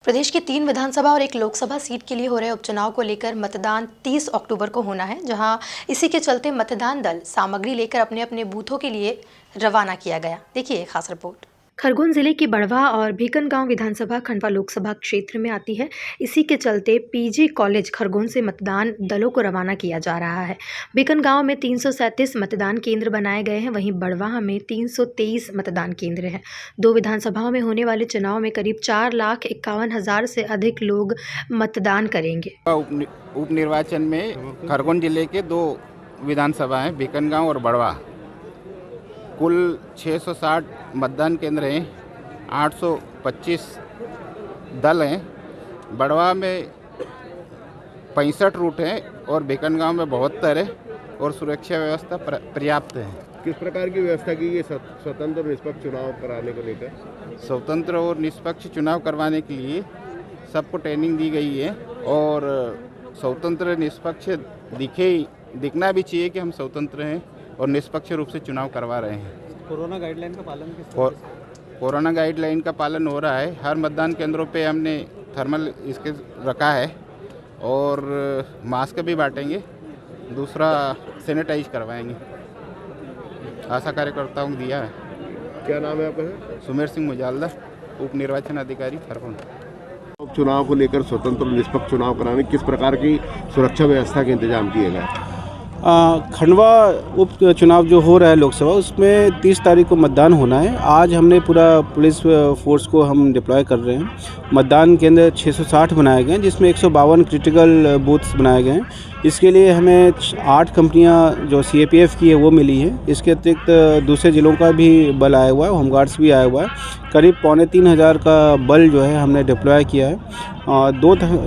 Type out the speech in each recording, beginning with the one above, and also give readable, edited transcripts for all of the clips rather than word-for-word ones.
प्रदेश की 3 विधानसभा और 1 लोकसभा सीट के लिए हो रहे उपचुनाव को लेकर मतदान 30 अक्टूबर को होना है, जहां इसी के चलते मतदान दल सामग्री लेकर अपने अपने बूथों के लिए रवाना किया गया। देखिए खास रिपोर्ट। खरगोन जिले की बड़वा और भीकनगांव विधानसभा खंडवा लोकसभा क्षेत्र में आती है। इसी के चलते पीजी कॉलेज खरगोन से मतदान दलों को रवाना किया जा रहा है। भीकनगांव में 337 मतदान केंद्र बनाए गए हैं, वहीं बड़वा में 323 मतदान केंद्र हैं। 2 विधानसभाओं में होने वाले चुनाव में करीब 4,51,000 से अधिक लोग मतदान करेंगे। उप निर्वाचन में खरगोन जिले के 2 विधानसभा हैं, भीकनगांव और बड़वा। कुल 660 मतदान केंद्र हैं, 825 दल हैं। बड़वा में 65 रूट हैं और भीकनगांव में 72 है और सुरक्षा व्यवस्था पर्याप्त है। किस प्रकार की व्यवस्था की गई स्वतंत्र और निष्पक्ष चुनाव कराने को लेकर? स्वतंत्र और निष्पक्ष चुनाव करवाने के लिए सबको ट्रेनिंग दी गई है और स्वतंत्र निष्पक्ष दिखना भी चाहिए कि हम स्वतंत्र हैं और निष्पक्ष रूप से चुनाव करवा रहे हैं। कोरोना गाइडलाइन का पालन कोरोना गाइडलाइन का पालन हो रहा है। हर मतदान केंद्रों पे हमने थर्मल इसके रखा है और मास्क भी बांटेंगे, दूसरा सैनिटाइज करवाएंगे। आशा कार्यकर्ताओं को दिया है। क्या नाम है आपका? सुमेर सिंह मुजालदा, उप निर्वाचन अधिकारी खरगोन। उपचुनाव को लेकर स्वतंत्र और निष्पक्ष चुनाव कराने किस प्रकार की सुरक्षा व्यवस्था के इंतजाम किए गए? खंडवा उप चुनाव जो हो रहा है लोकसभा, उसमें 30 तारीख को मतदान होना है। आज हमने पूरा पुलिस फोर्स को हम डिप्लॉय कर रहे हैं। मतदान केंद्र 660 बनाए गए हैं, जिसमें 152 क्रिटिकल बूथ्स बनाए गए हैं। इसके लिए हमें 8 कंपनियां जो CAPF की है वो मिली है। इसके अतिरिक्त दूसरे ज़िलों का भी बल आया हुआ है, होमगार्ड्स भी आया हुआ है। करीब 3,500 का बल जो है हमने डिप्लॉय किया है।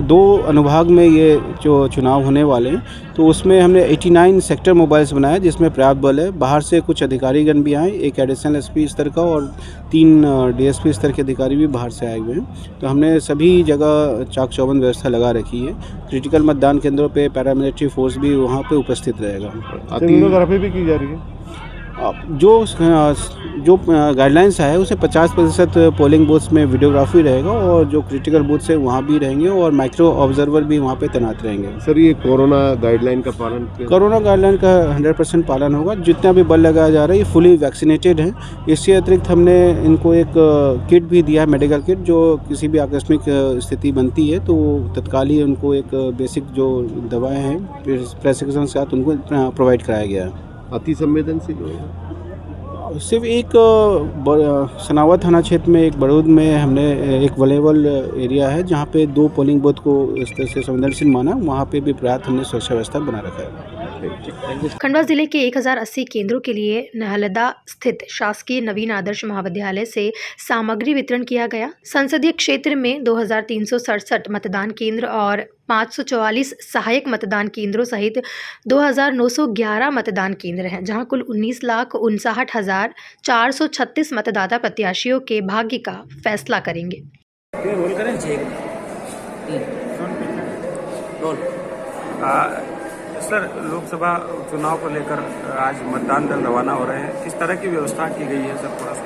दो अनुभाग में ये जो चुनाव होने वाले हैं, तो उसमें हमने 89 सेक्टर मोबाइल्स बनाए, जिसमें पर्याप्त बल है। बाहर से कुछ अधिकारीगण भी आए, एक एडिशनल SP स्तर का और 3 DSP स्तर के अधिकारी भी बाहर से आए हुए हैं। तो हमने सभी जगह चाक चौबंद व्यवस्था लगा रखी है। क्रिटिकल मतदान केंद्रों पे पैरामिलिट्री फोर्स भी वहाँ पे उपस्थित रहेगा। वीडियोग्राफी भी की जा रही है। जो गाइडलाइंस है उसे 50% पोलिंग बूथ्स में वीडियोग्राफी रहेगा और जो क्रिटिकल बूथ्स है वहाँ भी रहेंगे और माइक्रो ऑब्जर्वर भी वहाँ पे तैनात रहेंगे। सर, ये कोरोना गाइडलाइन का पालन? कोरोना गाइडलाइन का 100% पालन होगा। जितना भी बल लगाया जा रहा है ये फुली वैक्सीनेटेड है। इसके अतिरिक्त हमने इनको एक किट भी दिया है, मेडिकल किट, जो किसी भी आकस्मिक स्थिति बनती है तो तत्काल ही उनको एक बेसिक जो दवाएँ हैं प्रेस्क्रिप्शन के साथ उनको प्रोवाइड कराया गया है। अति संवेदनशील होगा? सिर्फ एक सनावा थाना क्षेत्र में, एक बड़ौद में हमने एक वलेबल एरिया है जहाँ पे 2 पोलिंग बूथ को इस तरह से संवेदनशील माना, वहाँ पे भी पर्याप्त हमने सुरक्षा व्यवस्था बना रखा है। खंडवा जिले के 1080 केंद्रों के लिए नहलदा स्थित शासकीय नवीन आदर्श महाविद्यालय से सामग्री वितरण किया गया। संसदीय क्षेत्र में 2367 मतदान केंद्र और 544 सहायक मतदान केंद्रों सहित 2911 मतदान केंद्र हैं, जहां कुल 19,59,436 मतदाता प्रत्याशियों के भाग्य का फैसला करेंगे। सर, लोकसभा चुनाव को लेकर आज मतदान दल रवाना हो रहे हैं। किस तरह की व्यवस्था की गई है सर, थोड़ा सा?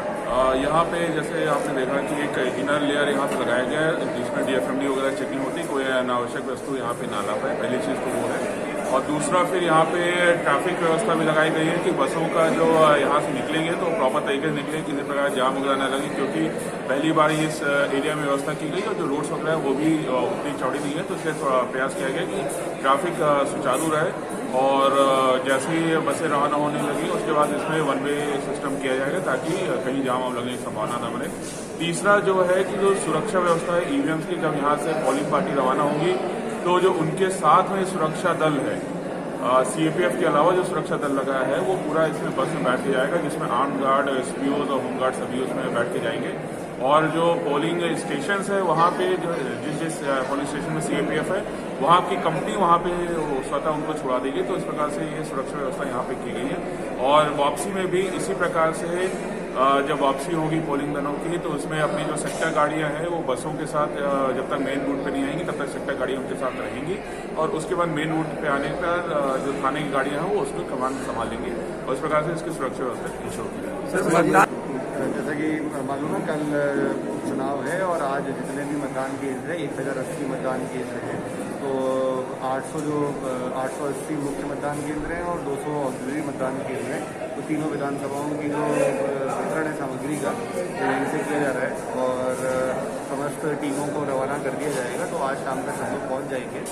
यहाँ पे जैसे आपने देखा कि एक इनर लेयर यहाँ पे लगाया गया है, जिसमें DFMD वगैरह चेकिंग होती है, कोई अनावश्यक वस्तु यहाँ पे ना ला पाए, पहली चीज़ तो वो है। और दूसरा फिर यहाँ पे ट्रैफिक व्यवस्था भी लगाई गई है कि बसों का जो यहाँ से निकलेंगे तो प्रॉपर तरीके से निकले, किसी प्रकार जाम वगैरह न लगे, क्योंकि पहली बार इस एरिया में व्यवस्था की गई और जो रोड्स वगैरह है वो भी उतनी चौड़ी नहीं है, तो इसलिए थोड़ा प्रयास किया गया कि ट्रैफिक सुचारू रहे। और जैसे ही बसें रवाना होने लगी उसके बाद इसमें 1 वे सिस्टम किया जाएगा ताकि कहीं जाम लगने की संभावना न बने। तीसरा जो है कि जो सुरक्षा व्यवस्था है EVMs की, जब यहाँ से पोलिंग पार्टी रवाना होगी तो जो उनके साथ में सुरक्षा दल है, CAPF के अलावा जो सुरक्षा दल लगा है वो पूरा इसमें बस में बैठ के जाएगा, जिसमें आर्म गार्ड, SPOs और होमगार्ड सभी उसमें बैठ के जाएंगे। और जो पोलिंग स्टेशन है वहाँ पे जो जिस पोलिंग स्टेशन में CAPF है वहाँ की कंपनी वहाँ पे स्वतः उनको छुड़ा देगी। तो इस प्रकार से ये सुरक्षा व्यवस्था यहाँ पे की गई है। और वापसी में भी इसी प्रकार से जब वापसी होगी पोलिंग दलों की तो उसमें अपनी जो सेक्टर गाड़ियाँ हैं वो बसों के साथ जब तक मेन रूट पे नहीं आएंगी तब तक सेक्टर गाड़ियाँ उनके साथ रहेंगी और उसके बाद मेन रूट पे आने पर जो थाने की गाड़ियाँ हैं वो उसको कमान संभालेंगी और इस प्रकार से इसकी सुरक्षा व्यवस्था इंश्योर की जाएगी। जैसा कि मालूम है, कल चुनाव है और आज जितने भी मतदान केंद्र है 1080 मतदान केंद्र हैं। तो 880 मुख्य मतदान केंद्र हैं और 200 ऑक्सिलरी मतदान केंद्र हैं। तो तीनों विधानसभाओं की जो वितरण है सामग्री का तो यहीं से किया जा रहा है और समस्त टीमों को रवाना कर दिया जाएगा। तो आज शाम तक हम लोग पहुँच जाएंगे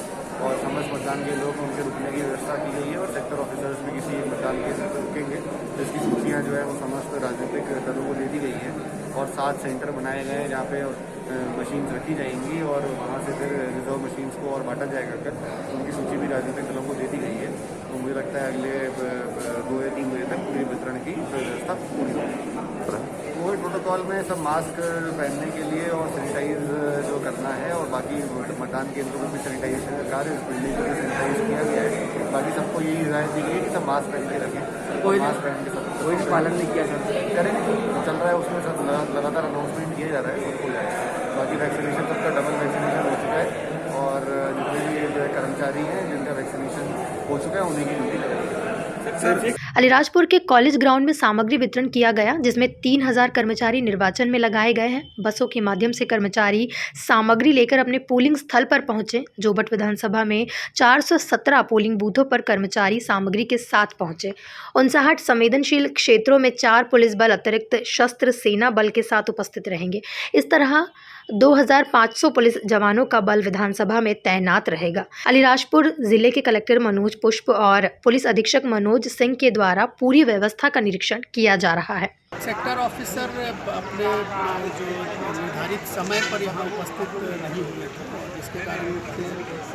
और समस्त मतदान केंद्रों में उनके रुकने की व्यवस्था की गई है और सेक्टर ऑफिसर्स भी किसी मतदान केंद्र पर रुकेंगे जिसकी सूचियाँ जो है वो समस्त राजनीतिक दलों को दे दी गई हैं और 7 सेंटर बनाए गए हैं जहाँ पे मशीन्स रखी जाएंगी और वहाँ से फिर रिजर्व मशीन्स को और बांटा जाएगा कर उनकी सूची भी राजनीतिक दलों को दे दी गई है। तो मुझे लगता है अगले 2 या 3 बजे तक पूरी वितरण की व्यवस्था पूरी होगी। कोविड प्रोटोकॉल में सब मास्क पहनने के लिए और सैनिटाइज जो करना है और बाकी मतदान केंद्रों में भी सैनिटाइजेशन का कार्य इस बिल्डिंग को भी सैनिटाइज किया गया है। बाकी सबको यही हिदायत दी गई है कि सब मास्क पहन के रखें। कोई मास्क पहन के सब कोई भी पालन नहीं किया करेंगे चल रहा है उसमें सब लगातार अनाउंसमेंट किया जा रहा है हो जाएगा। बाकी वैक्सीनेशन सबका डबल वैक्सीनेशन हो चुका है और जितने भी जो है कर्मचारी हैं जिनका वैक्सीनेशन हो चुका है उन्हीं की ड्यूटी लगेगी। अलीराजपुर के कॉलेज ग्राउंड में सामग्री वितरण किया गया जिसमें 3000 कर्मचारी निर्वाचन में लगाए गए हैं। बसों के माध्यम से कर्मचारी सामग्री लेकर अपने पोलिंग स्थल पर पहुंचे। जोबट विधानसभा में 417 पोलिंग बूथों पर कर्मचारी सामग्री के साथ पहुंचे। 59 संवेदनशील क्षेत्रों में 4 पुलिस बल अतिरिक्त शस्त्र सेना बल के साथ उपस्थित रहेंगे। इस तरह 2500 पुलिस जवानों का बल विधानसभा में तैनात रहेगा। अलीराजपुर जिले के कलेक्टर मनोज पुष्प और पुलिस अधीक्षक मनोज सिंह के द्वारा पूरी व्यवस्था का निरीक्षण किया जा रहा है। सेक्टर ऑफिसर अपने जो निर्धारित समय पर यहाँ उपस्थित नहीं हुए थे जिसके कारण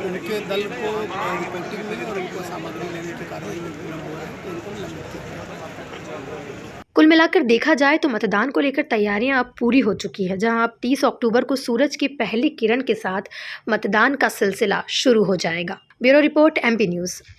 उनके दल को रिपोर्टिंग मिली और उनको सामग्री लेने के कारण विलम्ब हो रहा है तो उनको निलंबित किया। कुल मिलाकर देखा जाए तो मतदान को लेकर तैयारियां अब पूरी हो चुकी है, जहां अब 30 अक्टूबर को सूरज की पहली किरण के साथ मतदान का सिलसिला शुरू हो जाएगा। Bureau report MP news.